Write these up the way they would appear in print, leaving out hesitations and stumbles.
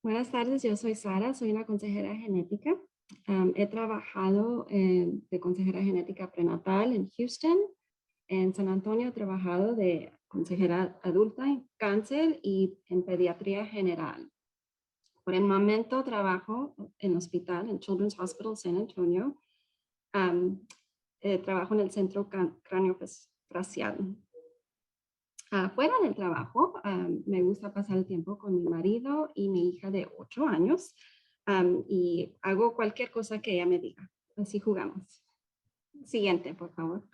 Buenas tardes, yo soy Sara, soy una consejera genética. He trabajado de consejera genética prenatal en Houston. En San Antonio he trabajado de consejera adulta en cáncer y en pediatría general. Por el momento trabajo en hospital, en Children's Hospital San Antonio. Trabajo en el centro craneofacial. Fuera del trabajo, me gusta pasar el tiempo con mi marido y mi hija de 8 años y hago cualquier cosa que ella me diga. Así jugamos. Siguiente, por favor.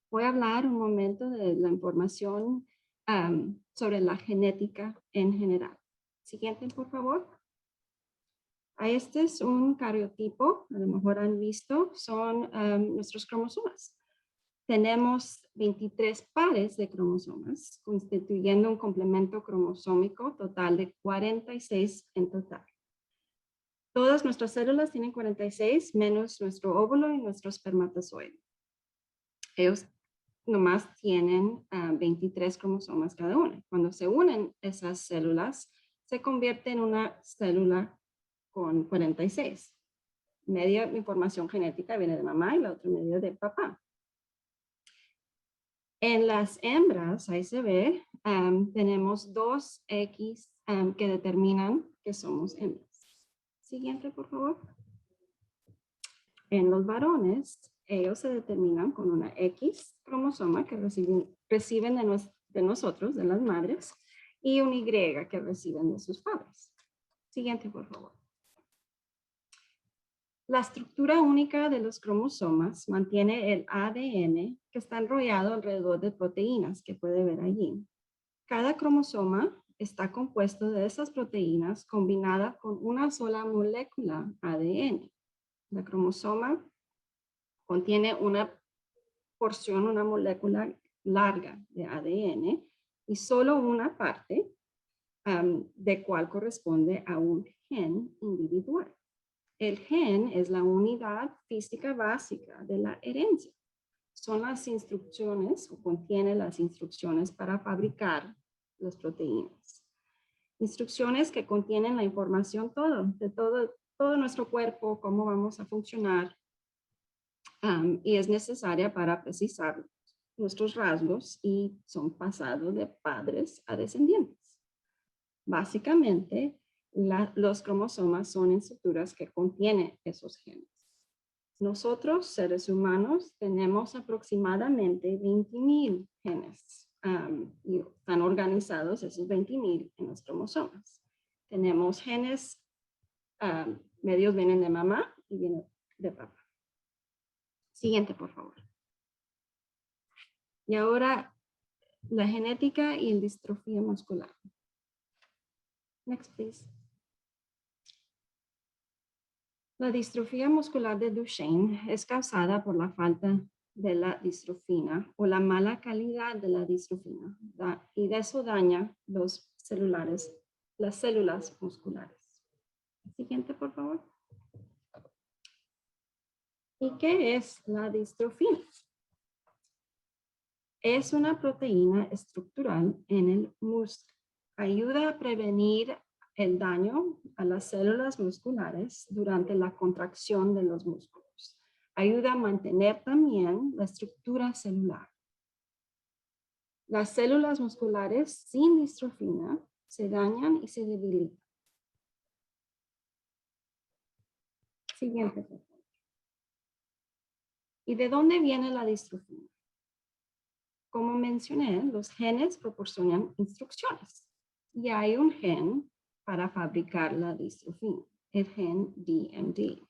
Voy a hablar un momento de la información sobre la genética en general. Siguiente, por favor. Este es un cariotipo, a lo mejor han visto, son nuestros cromosomas. Tenemos 23 pares de cromosomas, constituyendo un complemento cromosómico total de 46 en total. Todas nuestras células tienen 46, menos nuestro óvulo y nuestro espermatozoide. Ellos nomás tienen 23 cromosomas cada una. Cuando se unen esas células, se convierte en una célula con 46. Media información genética viene de mamá y la otra media de papá. En las hembras, ahí se ve, tenemos dos X que determinan que somos hembras. Siguiente, por favor. En los varones, ellos se determinan con una X cromosoma que reciben de nosotros, de las madres, y un Y que reciben de sus padres. Siguiente, por favor. La estructura única de los cromosomas mantiene el ADN que está enrollado alrededor de proteínas que puede ver allí. Cada cromosoma está compuesto de esas proteínas combinadas con una sola molécula ADN. La cromosoma contiene una porción, una molécula larga de ADN y solo una parte de cual corresponde a un gen individual. El gen es la unidad física básica de la herencia. Son las instrucciones o contiene las instrucciones para fabricar las proteínas. Instrucciones que contienen la información de todo nuestro cuerpo, cómo vamos a funcionar, y es necesaria para precisar nuestros rasgos y son pasados de padres a descendientes. Básicamente, los cromosomas son estructuras que contienen esos genes. Nosotros, seres humanos, tenemos aproximadamente 20,000 genes y están organizados esos 20,000 en los cromosomas. Tenemos genes, medios vienen de mamá y vienen de papá. Siguiente, por favor. Y ahora, la genética y la distrofia muscular. Next, please. La distrofia muscular de Duchenne es causada por la falta de la distrofina o la mala calidad de la distrofina y de eso daña las células musculares. Siguiente, por favor. ¿Y qué es la distrofina? Es una proteína estructural en el músculo. Ayuda a prevenir el daño a las células musculares durante la contracción de los músculos. Ayuda a mantener también la estructura celular. Las células musculares sin distrofina se dañan y se debilitan. Siguiente, por favor. ¿Y de dónde viene la distrofina? Como mencioné, los genes proporcionan instrucciones y hay un gen para fabricar la distrofina, el gen DMD.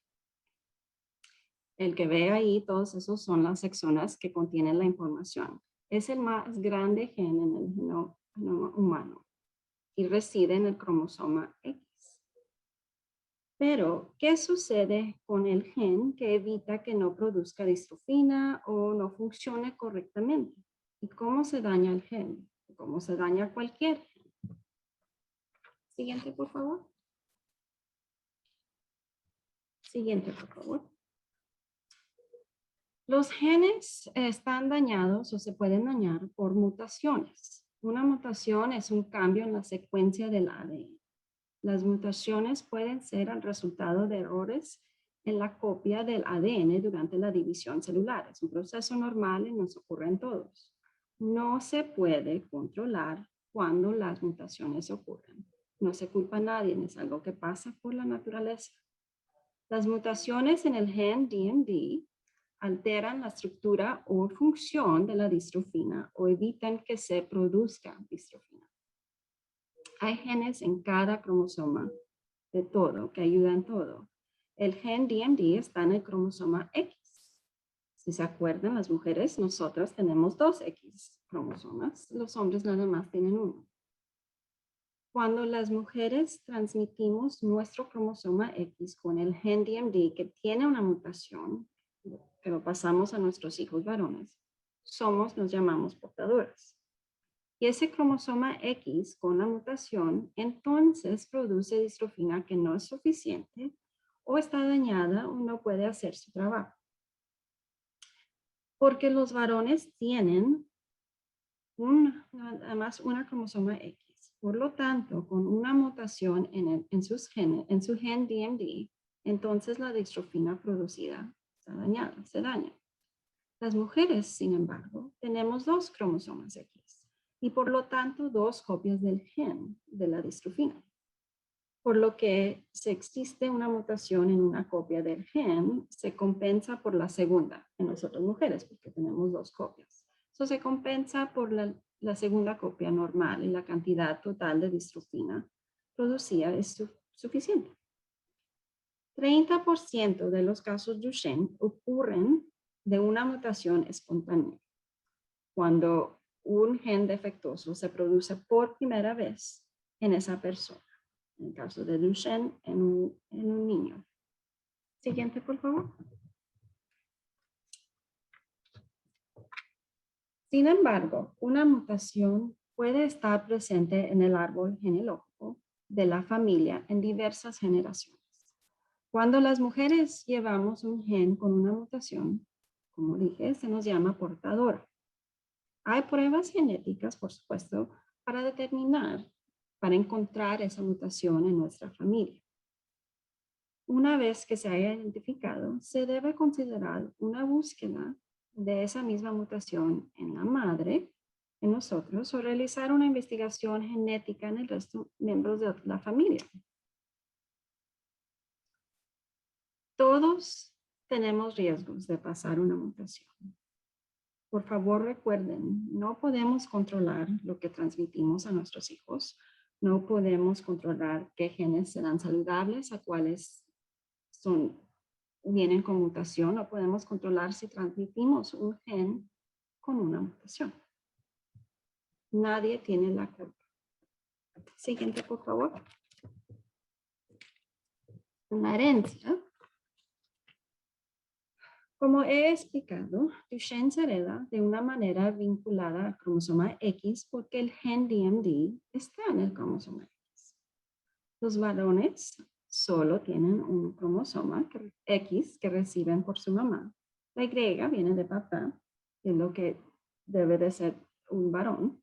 El que ve ahí, todos esos son las exonas que contienen la información. Es el más grande gen en el genoma humano y reside en el cromosoma X. Pero, ¿qué sucede con el gen que evita que no produzca distrofina o no funcione correctamente? ¿Y cómo se daña el gen? ¿Cómo se daña cualquier gen? Siguiente, por favor. Siguiente, por favor. Los genes están dañados o se pueden dañar por mutaciones. Una mutación es un cambio en la secuencia del ADN. Las mutaciones pueden ser el resultado de errores en la copia del ADN durante la división celular. Es un proceso normal y nos ocurre en todos. No se puede controlar cuando las mutaciones ocurren. No se culpa a nadie, es algo que pasa por la naturaleza. Las mutaciones en el gen DMD alteran la estructura o función de la distrofina o evitan que se produzca distrofina. Hay genes en cada cromosoma de todo que ayudan en todo. El gen DMD está en el cromosoma X. Si se acuerdan, las mujeres, nosotras tenemos 2X cromosomas. Los hombres nada más tienen uno. Cuando las mujeres transmitimos nuestro cromosoma X con el gen DMD que tiene una mutación, que lo pasamos a nuestros hijos varones, nos llamamos portadoras. Y ese cromosoma X con la mutación entonces produce distrofina que no es suficiente o está dañada o no puede hacer su trabajo. Porque los varones tienen además una cromosoma X. Por lo tanto, con una mutación en su gen DMD, entonces la distrofina producida está dañada, se daña. Las mujeres, sin embargo, tenemos 2 cromosomas X y por lo tanto 2 copias del gen de la distrofina. Por lo que si existe una mutación en una copia del gen, se compensa por la segunda en nosotras mujeres, porque tenemos 2 copias. Eso se compensa por la segunda copia normal y la cantidad total de distrofina producida es suficiente. 30% de los casos Duchenne ocurren de una mutación espontánea. Cuando un gen defectuoso se produce por primera vez en esa persona. En el caso de Duchenne, en un niño. Siguiente, por favor. Sin embargo, una mutación puede estar presente en el árbol genealógico de la familia en diversas generaciones. Cuando las mujeres llevamos un gen con una mutación, como dije, se nos llama portadora. Hay pruebas genéticas, por supuesto, para encontrar esa mutación en nuestra familia. Una vez que se haya identificado, se debe considerar una búsqueda de esa misma mutación en la madre, en nosotros, o realizar una investigación genética en el resto de miembros de la familia. Todos tenemos riesgos de pasar una mutación. Por favor, recuerden, no podemos controlar lo que transmitimos a nuestros hijos. No podemos controlar qué genes serán saludables, a cuáles vienen con mutación. No podemos controlar si transmitimos un gen con una mutación. Nadie tiene la culpa. Siguiente, por favor. La herencia. Como he explicado, Duchenne se hereda de una manera vinculada al cromosoma X porque el gen DMD está en el cromosoma X. Los varones solo tienen un cromosoma X que reciben por su mamá. La Y viene de papá, es lo que debe de ser un varón,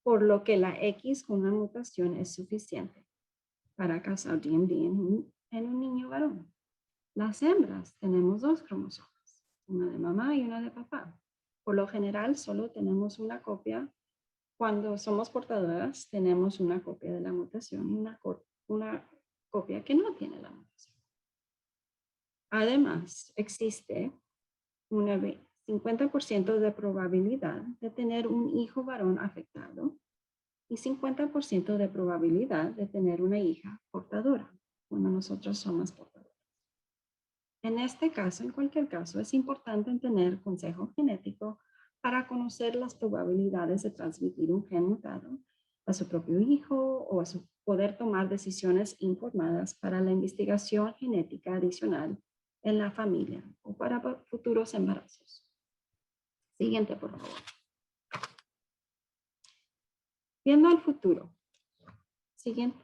por lo que la X con una mutación es suficiente para causar DMD en un niño varón. Las hembras tenemos 2 cromosomas, una de mamá y una de papá. Por lo general, solo tenemos una copia. Cuando somos portadoras, tenemos una copia de la mutación y una copia que no tiene la mutación. Además, existe un 50% de probabilidad de tener un hijo varón afectado y 50% de probabilidad de tener una hija portadora, cuando nosotros somos portadoras. En este caso, en cualquier caso, es importante tener consejo genético para conocer las probabilidades de transmitir un gen mutado a su propio hijo o a poder tomar decisiones informadas para la investigación genética adicional en la familia o para futuros embarazos. Siguiente, por favor. Viendo al futuro. Siguiente.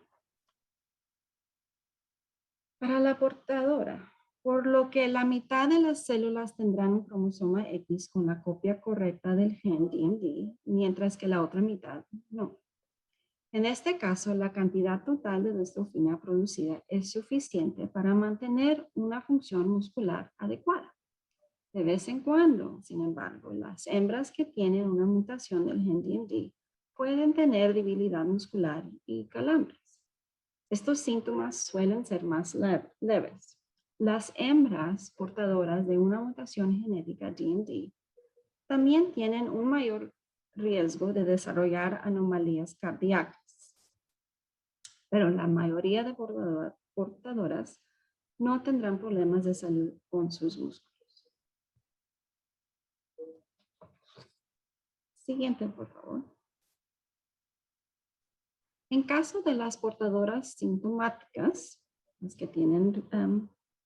Para la portadora, por lo que la mitad de las células tendrán un cromosoma X con la copia correcta del gen DMD, mientras que la otra mitad no. En este caso, la cantidad total de distrofina producida es suficiente para mantener una función muscular adecuada. De vez en cuando, sin embargo, las hembras que tienen una mutación del gen DMD pueden tener debilidad muscular y calambres. Estos síntomas suelen ser más leves. Las hembras portadoras de una mutación genética DMD también tienen un mayor riesgo de desarrollar anomalías cardíacas, pero la mayoría de portadoras no tendrán problemas de salud con sus músculos. Siguiente, por favor. En caso de las portadoras sintomáticas, las que tienen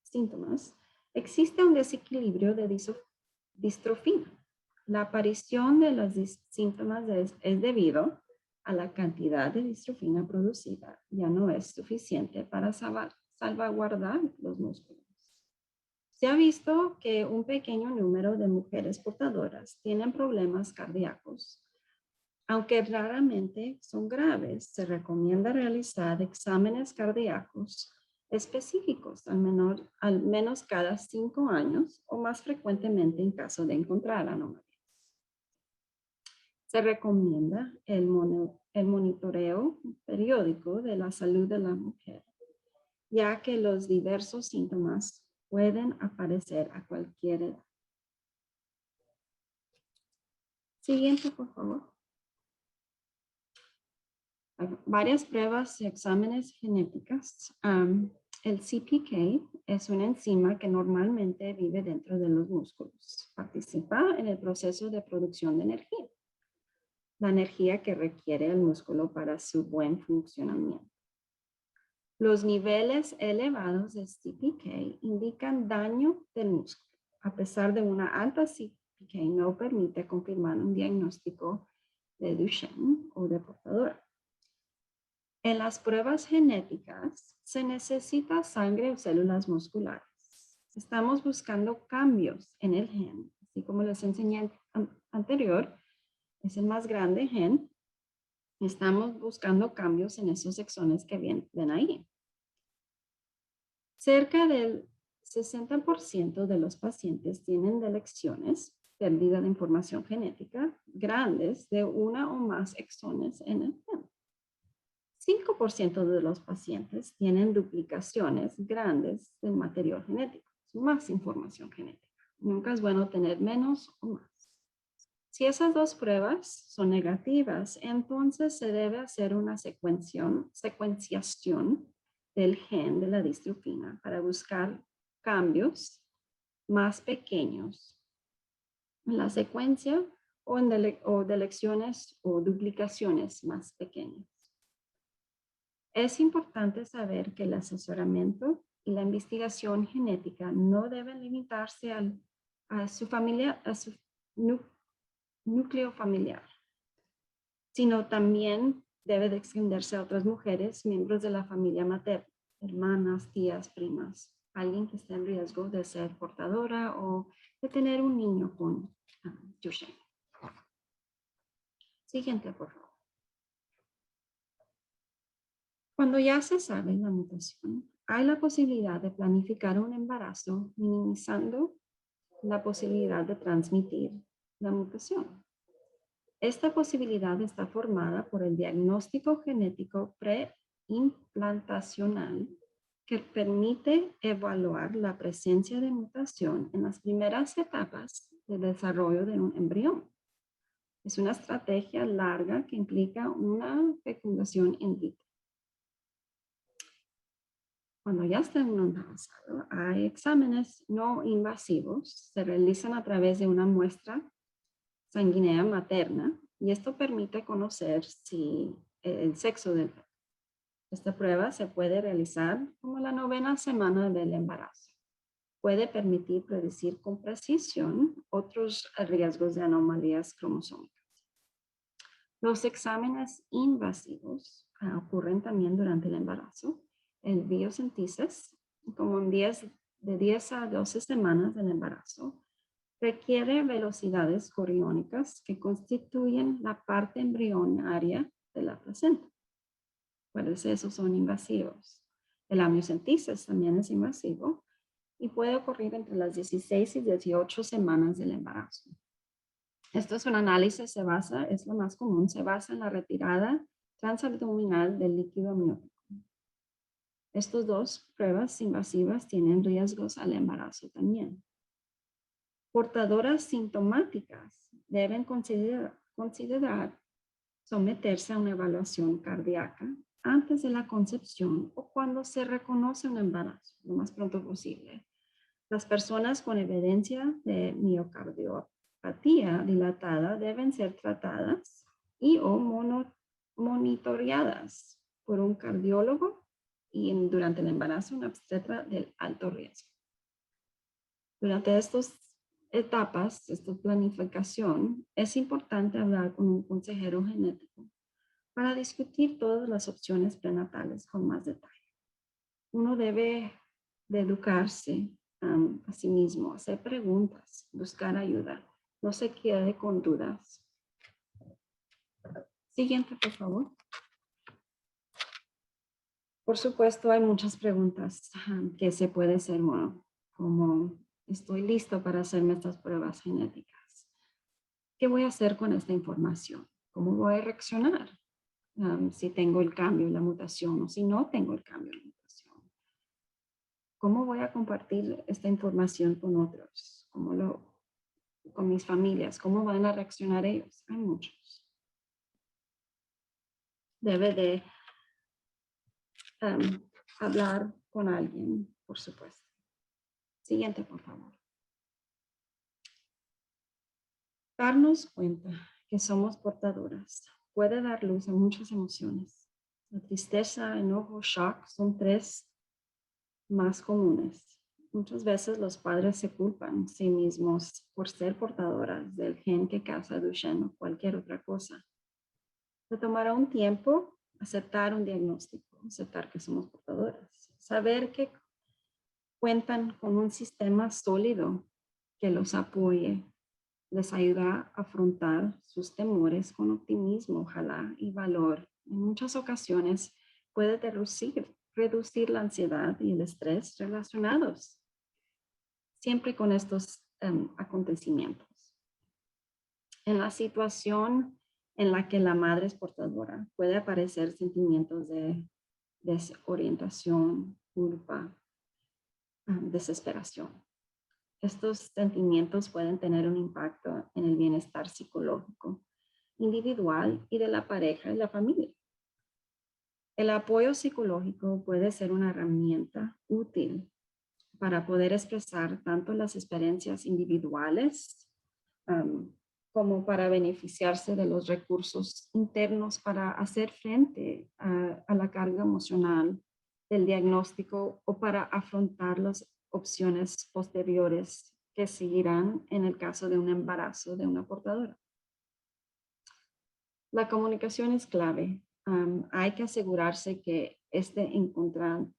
síntomas, existe un desequilibrio de distrofina. La aparición de los síntomas es debido a la cantidad de distrofina producida. Ya no es suficiente para salvaguardar los músculos. Se ha visto que un pequeño número de mujeres portadoras tienen problemas cardíacos. Aunque raramente son graves, se recomienda realizar exámenes cardíacos específicos al menos cada 5 años o más frecuentemente en caso de encontrar anomalías. Se recomienda el monitoreo periódico de la salud de la mujer, ya que los diversos síntomas pueden aparecer a cualquier edad. Siguiente, por favor. Hay varias pruebas y exámenes genéticas. El CPK es una enzima que normalmente vive dentro de los músculos. Participa en el proceso de producción de energía, la energía que requiere el músculo para su buen funcionamiento. Los niveles elevados de CPK indican daño del músculo. A pesar de una alta CPK, no permite confirmar un diagnóstico de Duchenne o de portadora. En las pruebas genéticas se necesita sangre o células musculares. Estamos buscando cambios en el gen, así como les enseñé anterior, es el más grande gen. Estamos buscando cambios en esos exones que ven ahí. Cerca del 60% de los pacientes tienen deleciones, pérdida de información genética, grandes de una o más exones en el gen. 5% de los pacientes tienen duplicaciones grandes del material genético, más información genética. Nunca es bueno tener menos o más. Si esas dos pruebas son negativas, entonces se debe hacer una secuenciación del gen de la distrofina para buscar cambios más pequeños en la secuencia o deleciones o duplicaciones más pequeñas. Es importante saber que el asesoramiento y la investigación genética no deben limitarse a su núcleo familiar, sino también debe de extenderse a otras mujeres, miembros de la familia materna, hermanas, tías, primas, alguien que esté en riesgo de ser portadora o de tener un niño con Duchenne. Siguiente, por favor. Cuando ya se sabe la mutación, hay la posibilidad de planificar un embarazo minimizando la posibilidad de transmitir la mutación. Esta posibilidad está formada por el diagnóstico genético preimplantacional que permite evaluar la presencia de mutación en las primeras etapas de desarrollo de un embrión. Es una estrategia larga que implica una fecundación in vitro. Cuando ya está uno embarazado, hay exámenes no invasivos, se realizan a través de una muestra sanguínea materna y esto permite conocer el sexo del feto. Esta prueba se puede realizar como la 9ª semana del embarazo. Puede permitir predecir con precisión otros riesgos de anomalías cromosómicas. Los exámenes invasivos ocurren también durante el embarazo. El biosíntesis, como en 10 de 10 a 12 semanas del embarazo, requiere velocidades coriónicas que constituyen la parte embrionaria de la placenta. Pues esos son invasivos. El amniocentesis también es invasivo y puede ocurrir entre las 16 y 18 semanas del embarazo. Esto es un análisis, es lo más común, se basa en la retirada transabdominal del líquido amniótico. Estas dos pruebas invasivas tienen riesgos al embarazo también. Portadoras sintomáticas deben considerar someterse a una evaluación cardíaca antes de la concepción o cuando se reconoce un embarazo, lo más pronto posible. Las personas con evidencia de miocardiopatía dilatada deben ser tratadas y o monitoreadas por un cardiólogo y durante el embarazo una obstetra de alto riesgo. Durante estas etapas, esta planificación, es importante hablar con un consejero genético para discutir todas las opciones prenatales con más detalle. Uno debe de educarse a sí mismo, hacer preguntas, buscar ayuda. No se quede con dudas. Siguiente, por favor. Por supuesto, hay muchas preguntas que se puede hacer, bueno, como estoy listo para hacerme estas pruebas genéticas. ¿Qué voy a hacer con esta información? ¿Cómo voy a reaccionar si tengo el cambio, la mutación, o si no tengo el cambio, la mutación? ¿Cómo voy a compartir esta información con otros? Con mis familias? ¿Cómo van a reaccionar ellos? Hay muchos. Debe de hablar con alguien, por supuesto. Siguiente, por favor. Darnos cuenta que somos portadoras puede dar luz a muchas emociones. La tristeza, enojo, shock son tres más comunes. Muchas veces los padres se culpan a sí mismos por ser portadoras del gen que causa Duchenne o cualquier otra cosa. Se tomará un tiempo aceptar un diagnóstico, aceptar que somos portadoras, saber que cuentan con un sistema sólido que los apoye, les ayuda a afrontar sus temores con optimismo, ojalá, y valor. En muchas ocasiones puede reducir la ansiedad y el estrés relacionados siempre con estos acontecimientos. En la situación en la que la madre es portadora, puede aparecer sentimientos de desorientación, culpa, desesperación. Estos sentimientos pueden tener un impacto en el bienestar psicológico, individual y de la pareja y la familia. El apoyo psicológico puede ser una herramienta útil para poder expresar tanto las experiencias individuales como para beneficiarse de los recursos internos para hacer frente a la carga emocional del diagnóstico o para afrontar las opciones posteriores que seguirán en el caso de un embarazo de una portadora. La comunicación es clave. Hay que asegurarse que esté encontrando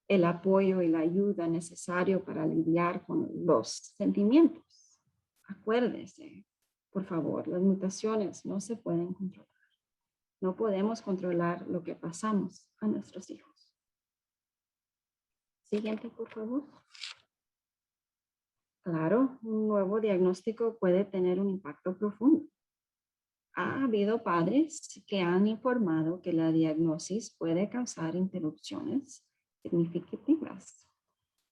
el apoyo y la ayuda necesario para lidiar con los sentimientos. Acuérdese, por favor, las mutaciones no se pueden controlar. No podemos controlar lo que pasamos a nuestros hijos. Siguiente, por favor. Claro, un nuevo diagnóstico puede tener un impacto profundo. Ha habido padres que han informado que la diagnosis puede causar interrupciones significativas.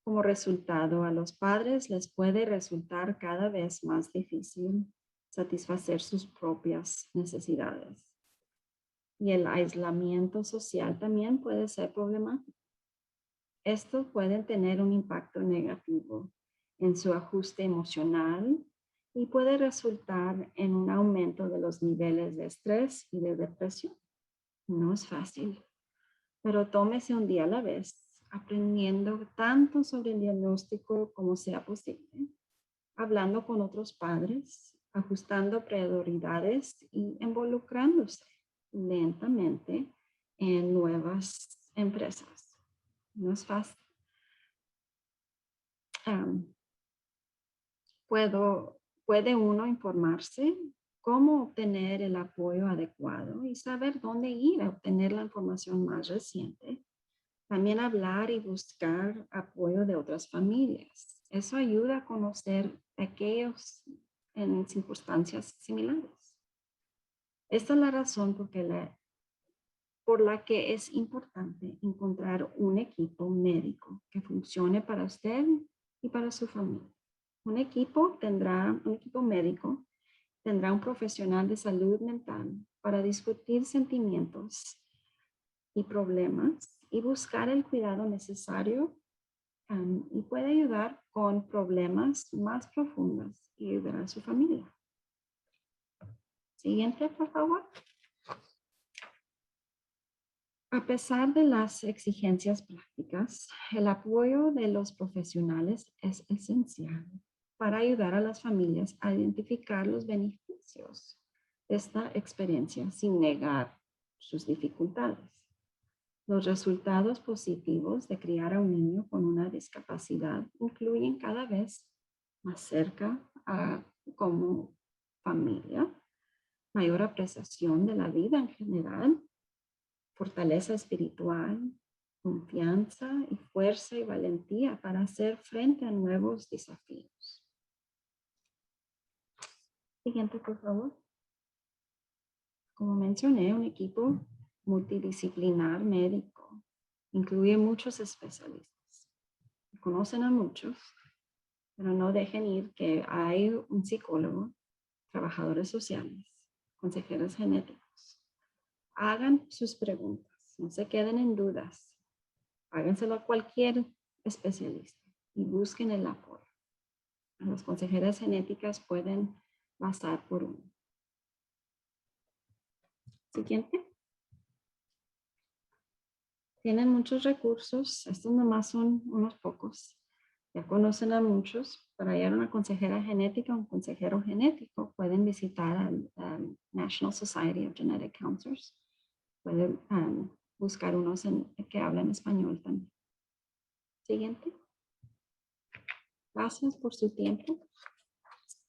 Como resultado, a los padres les puede resultar cada vez más difícil satisfacer sus propias necesidades. Y el aislamiento social también puede ser problemático. Esto puede tener un impacto negativo en su ajuste emocional y puede resultar en un aumento de los niveles de estrés y de depresión. No es fácil, pero tómese un día a la vez, aprendiendo tanto sobre el diagnóstico como sea posible, hablando con otros padres, ajustando prioridades y involucrándose lentamente en nuevas empresas. No es fácil. Puede uno informarse cómo obtener el apoyo adecuado y saber dónde ir a obtener la información más reciente. También hablar y buscar apoyo de otras familias. Eso ayuda a conocer a aquellos en circunstancias similares. Esta es la razón por la que es importante encontrar un equipo médico que funcione para usted y para su familia. Un equipo médico tendrá un profesional de salud mental para discutir sentimientos y problemas y buscar el cuidado necesario y puede ayudar con problemas más profundos y ayudar a su familia. Siguiente, por favor. A pesar de las exigencias prácticas, el apoyo de los profesionales es esencial para ayudar a las familias a identificar los beneficios de esta experiencia sin negar sus dificultades. Los resultados positivos de criar a un niño con una discapacidad incluyen cada vez más cerca como familia, mayor apreciación de la vida en general, fortaleza espiritual, confianza y fuerza y valentía para hacer frente a nuevos desafíos. Siguiente, por favor. Como mencioné, un equipo multidisciplinar médico incluye muchos especialistas. Conocen a muchos, pero no dejen ir que hay un psicólogo, trabajadores sociales, consejeros genéticos. Hagan sus preguntas, no se queden en dudas. Háganselo a cualquier especialista y busquen el apoyo. Las consejeras genéticas pueden pasar por uno. Siguiente. Tienen muchos recursos, estos nomás son unos pocos. Ya conocen a muchos. Para hallar una consejera genética o un consejero genético, pueden visitar al National Society of Genetic Counselors. Pueden buscar unos que hablan español también. Siguiente. Gracias por su tiempo.